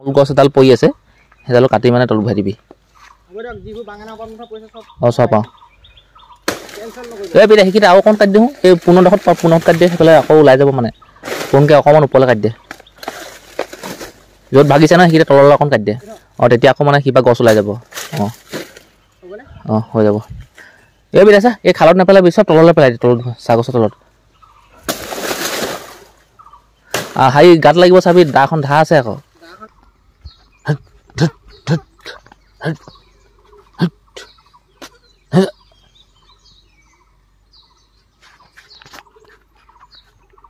মূল গছ এডাল পৰি আছে সেইডালো কাটি মানে তলত ভৰাই দিবি অঁ চব পাওঁ এই বিদা সেইকেইটা আৰু অকণ কাটি দিওঁ এই পুনৰডোখৰত কাটি দিয়ে সেইফালে আকৌ ওলাই যাব মানে পোনকৈ অকণমান ওপৰলৈ কাটি দিয়ে য'ত ভাগিছে নহয় সেইকেইটা তললৈ অকণ কাটি দিয়ে অঁ তেতিয়া আকৌ মানে কিবা গছ ওলাই যাব অঁ অঁ হৈ যাব এই বিদা চা এই খালত নেপেলাবি চব তললৈ পেলাই দিয়ে তলত চাহ গছৰ তলত হেৰি গাত লাগিব চাবি দাখন ধা আছে আকৌ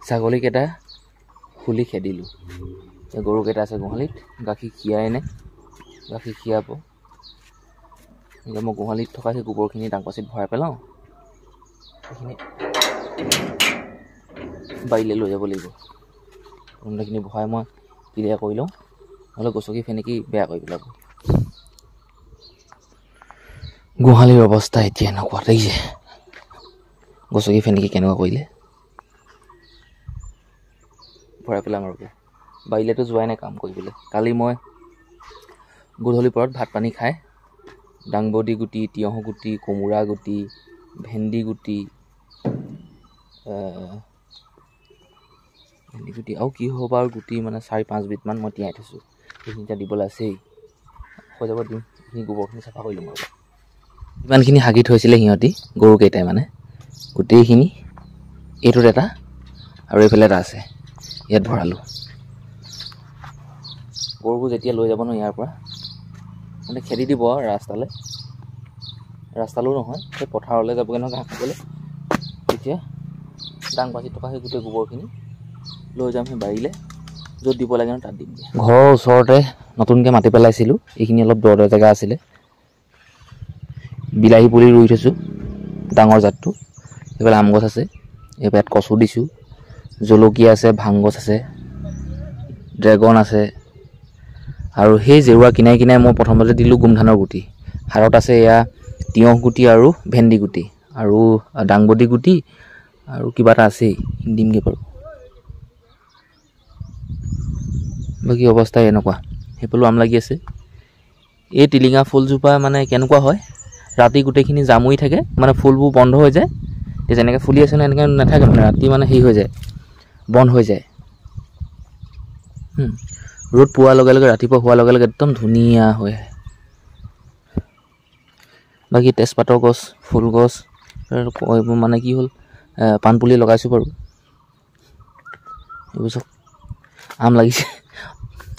ছাগলীকেইটা খুলি খেদিলোঁ এই গৰুকেইটা আছে গোহালিত গাখীৰ খীৰাই নে গাখীৰ খীৰাব এতিয়া মই গোহালিত থকা সেই গোবৰখিনি ডাংপাচিত ভৰাই পেলাওঁ সেইখিনি বাৰীলৈ লৈ যাব লাগিব সেইখিনি ভৰাই মই ক্লিয়াৰ কৰি লওঁ নহ'লে গছকি ফেনেকি বেয়া কৰি পেলাব গোহালিৰ অৱস্থা এতিয়া এনেকুৱা দেখিছে গছকি ফেনেকি কেনেকুৱা কৰিলে ভৰাই পেলাম আৰু বাৰীলেতো যোৱাই নাই কাম কৰিবলৈ কালি মই গধূলি পৰত ভাত পানী খাই দাংবডি গুটি তিয়ঁহ গুটি কোমোৰা গুটি ভেন্দি গুটি আৰু কি হ'ব বাৰু গুটি মানে 4-5 বিধমান মই তিয়াই থৈছোঁ সেইখিনি এতিয়া দিবলৈ আছেই হৈ যাব দিম সেইখিনি গোবৰখিনি চাফা কৰি ল'ম আৰু ইমানখিনি হাগি থৈছিলে সিহঁতি গৰুকেইটাই মানে গোটেইখিনি এইটোত এটা আৰু এইফালে এটা আছে ইয়াত ভৰালোঁ গৰুবোৰ যেতিয়া লৈ যাব ন ইয়াৰ পৰা মানে খেদি দিব আৰু ৰাস্তালৈও নহয় সেই পথাৰলৈ যাবগৈ নহয় ঘাঁহ খাবলৈ তেতিয়া ডাংপাচিত থকা সেই গোটেই গোবৰখিনি লৈ যাম সেই বাৰীলৈ য'ত দিব লাগে ন তাত দিম ঘৰৰ ওচৰতে নতুনকৈ মাটি পেলাইছিলোঁ এইখিনি অলপ দ জেগা আছিলে বিলাহী পুলি ৰুই থৈছোঁ ডাঙৰ জাতটো এইফালে আম গছ আছে এইফালে ইয়াত কচু দিছোঁ জলকীয়া আছে ভাং গছ আছে ড্ৰেগন আছে আৰু সেই জেওৰা কিনাই কিনাই মই প্ৰথমতে দিলোঁ গোমধানৰ গুটি হাৰত আছে এয়া তিয়ঁহ গুটি আৰু ভেন্দি গুটি আৰু দাংবডি গুটি আৰু কিবা এটা আছেই দিমগৈ বাৰু বাকী অৱস্থা এনেকুৱা সেইফালেও আম লাগি আছে এই টিলিঙা ফুলজোপা মানে কেনেকুৱা হয় ৰাতি গোটেইখিনি জামুৰি থাকে মানে ফুলবোৰ বন্ধ হৈ যায় এই যেনেকৈ ফুলি আছে ন এনেকৈ নাথাকে মানে ৰাতি মানে হেৰি হৈ যায় বন্ধ হৈ যায় ৰ'দ পোৱাৰ লগে লগে ৰাতিপুৱা হোৱাৰ লগে লগে একদম ধুনীয়া হৈ আহে বাকী তেজপাতৰ গছ ফুল গছ এইবোৰ মানে কি হ'ল পাণপুলি লগাইছোঁ বাৰু এইবোৰ চব আম লাগিছে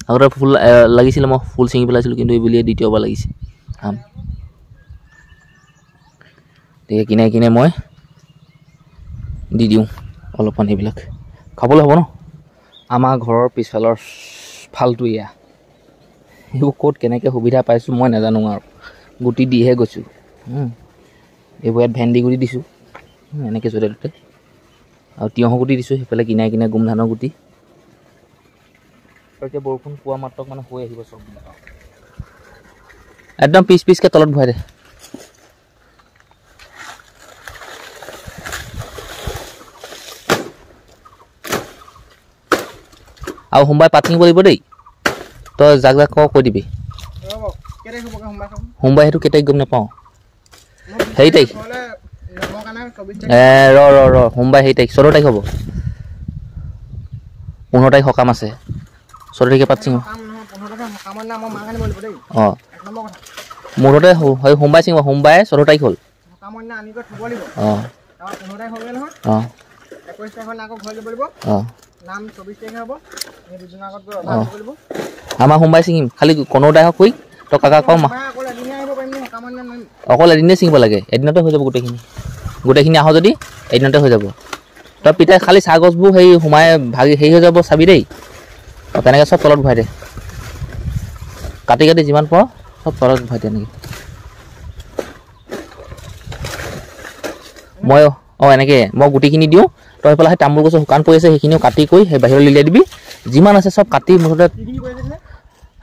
আগতে ফুল লাগিছিলে মই ফুল ছিঙি পেলাইছিলোঁ কিন্তু এই বুলিয়ে দ্বিতীয়বাৰ লাগিছে আম গতিকে কিনাই কিনাই মই দি দিওঁ অলপমান সেইবিলাক খাবলৈ হ'ব ন আমাৰ ঘৰৰ পিছফালৰ ফালটো এয়া এইবোৰ ক'ত কেনেকৈ সুবিধা পাইছোঁ মই নাজানো আৰু গুটি দিহে গৈছোঁ এইবোৰ ইয়াত ভেন্দি গুটি দিছোঁ এনেকৈ য'তে ত'তে আৰু তিয়ঁহ গুটি দিছোঁ সেইফালে কিনাই কিনাই গোমধানৰ গুটি এতিয়া বৰষুণ পোৱা মাত্ৰক মানে হৈ আহিব চববিলাক একদম পিচ পিচকৈ তলত ভৰাই দে আৰু সোমবাৰে পাত ছিঙিব লাগিব দেই তই যাক যাক কৈ দিবি সোমবাৰে সেইটো কেই তাৰিখ গম নাপাওঁ হেৰি তাৰিখ ৰ সোমবাৰে হেৰি তাৰিখ 14 তাৰিখ হ'ব 15 তাৰিখ সকাম আছে 14 তাৰিখে পাত ছিঙিব অঁ মুঠতে সোমবাৰে ছিঙিব সোমবাৰে 14 তাৰিখ হ'ল অঁ অঁ অঁ আমাৰ সোমবাৰে ছিঙিম খালি কোনোটা হওক কৈ তই কাকা কম অকল এদিনে ছিঙিব লাগে এদিনতে হৈ যাব গোটেইখিনি আহ যদি এদিনতে হৈ যাব তই পিতাই খালি চাহ গছবোৰ সেই সোমাই ভাগি হেৰি হৈ যাব চাবি দেই তেনেকৈ চব তলত ভৰাই দে কাটি কাটি যিমান পাওঁ চব তলত ভৰাই দে এনেকৈ মই এনেকৈ মই গুটিখিনি দিওঁ তই সেইফালে সেই তামোল গছৰ শুকান পৰি আছে সেইখিনিও কাটি কৰি সেই বাহিৰলৈ উলিয়াই দিবি যিমান আছে চব কাটি মুঠতে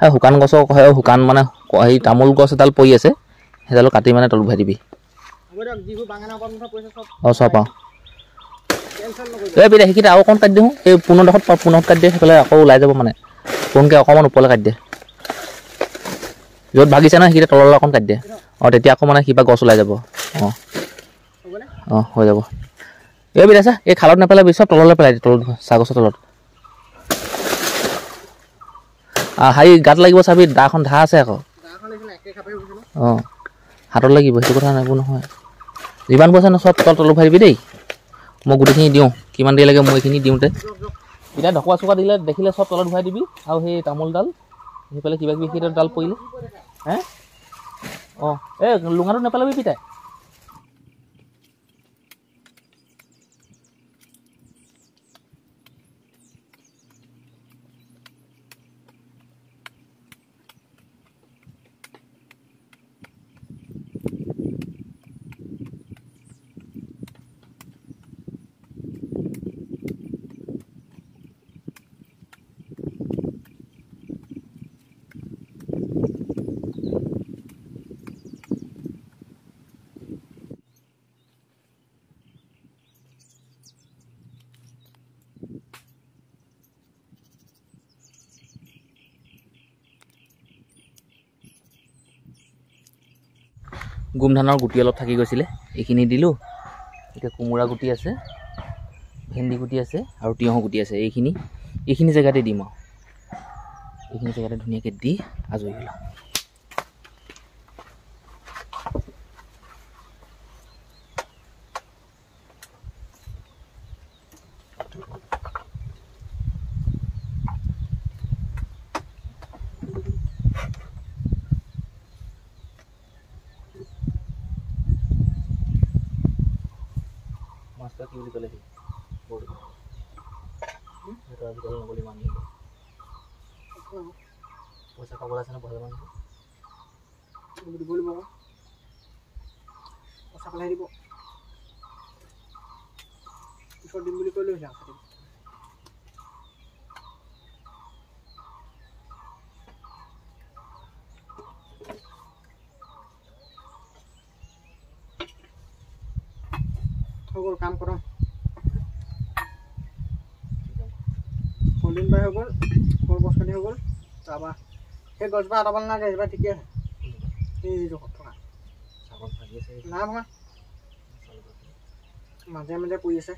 সেই শুকান গছৰ শুকান মানে হেৰি তামোল গছ এডাল পৰি আছে সেইডালো কাটি মানে তলত ভৰাই দিবি অঁ চব পাওঁ এই বিদা সেইকেইটা আৰু অকণ কাটি দিওঁ এই পুনৰ কাটি দিয়ে সেইফালে আকৌ ওলাই যাব মানে কোনকৈ অকণমান ওপৰলৈ কাটি দিয়ে য'ত ভাগিছে নহয় সেইকেইটা তললৈ অকণ কাটি দিয়ে অঁ তেতিয়া আকৌ মানে কিবা গছ ওলাই যাব অঁ অঁ হৈ যাব এই বিৰাছা এই খালত নেপেলাবি চব তললৈ পেলাই দিয়ে তলত চাহ গছৰ তলত হাৰি গাত লাগিব চাবি দাখন ধা আছে আকৌ অঁ হাতত লাগিব সেইটো কথা নাইবোৰ নহয় যিমান পইচা ন চব তল ভাবিবি দেই মই গোটেইখিনি দিওঁ কিমান দেৰি লাগে মই এইখিনি দিওঁতে এতিয়া ঢকুৱা চকা দিলে দেখিলে চব তলত ভৰাই দিবি আৰু সেই তামোলডাল সেইফালে কিবা কিবি সেইডাল ডাল পৰিলে হে অঁ এই লুঙাটো নেপেলাবি পিতাই গোম ধানৰ গুটি অলপ থাকি গৈছিলে এইখিনি দিলোঁ এতিয়া কোমোৰা গুটি আছে ভেন্দি গুটি আছে আৰু তিয়ঁহ গুটি আছে এইখিনি জেগাতে দিম আৰু এইখিনি জেগাতে ধুনীয়াকৈ দি আজৰি হৈ লওঁ মাছটো কি বুলি ক'লে আজিকালি নগলি মানুহ পইচা পাবলৈ আছে ন ভাল মানুহ দিব লাগিব পইচা পেলাই দিব পিছত দিম বুলি ক'লেও যাম গ'ল কাম কৰোঁ কলদিন পাই হৈ গ'ল কল গছ কাটি হৈ গ'ল তাৰপৰা সেই গছজোপা আঁতৰাব নালাগে সেইজোপা ঠিকে আছে এই জোখত থকা নাই ভঙা মাজে মাজে পৰি আছে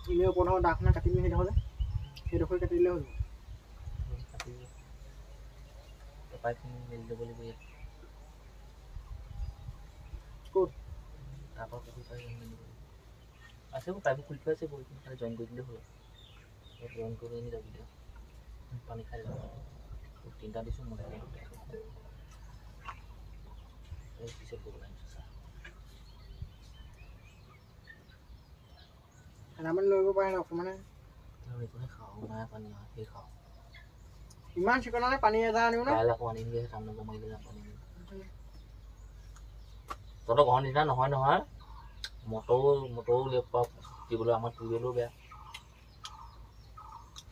এনেই ওপৰত দাখনা কাটি দিম সেইডোখৰ কাটি দিলে হৈ যাব ক'ত তাৰপৰা আছে প্ৰাইভেট খুলি থোৱা আছে বহুতখিনি খালি জইন কৰি দিলে হ'ল জইন কৰি আনি যাবি দিয়ক পানী খাই যাব তিনিটা দিছোঁ মই পিছত কৰিব খানাপানী লৈ পাৰে ন অকণমানে খাওঁ নাই পানী সেই খাওঁ ইমান চিকনানে পানী এটা আনিব ন কাইলৈ আকৌ আনিমগৈ সামনে কমাইলৈ যাম পানী তহঁতৰ ঘৰৰ নিচিনা নহয় নহয় মটৰো দিবলৈ আমাৰ তুলিবলৈও বেয়া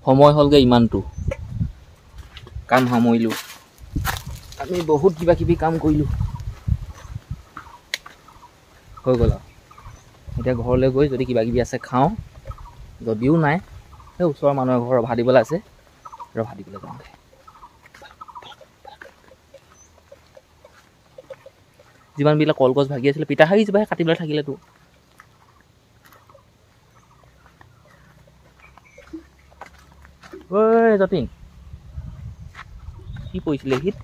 সময় হ'লগৈ ইমানটো কাম সামৰিলোঁ আমি বহুত কিবা কিবি কাম কৰিলোঁ হৈ গ'ল আৰু এতিয়া ঘৰলৈ গৈ যদি কিবা কিবি আছে খাওঁ যদিও নাই সেই ওচৰৰ মানুহৰ ঘৰ ৰভা দিবলৈ আছে ৰভা দিবলৈ যাওঁগৈ যিমানবিলাক কলগছ ভাগি আছিলে পিঠা হাৰি যোৱাহে কাটিবলৈ থাকিলেতো ঐ যতীন কি পৰিছিলে হিত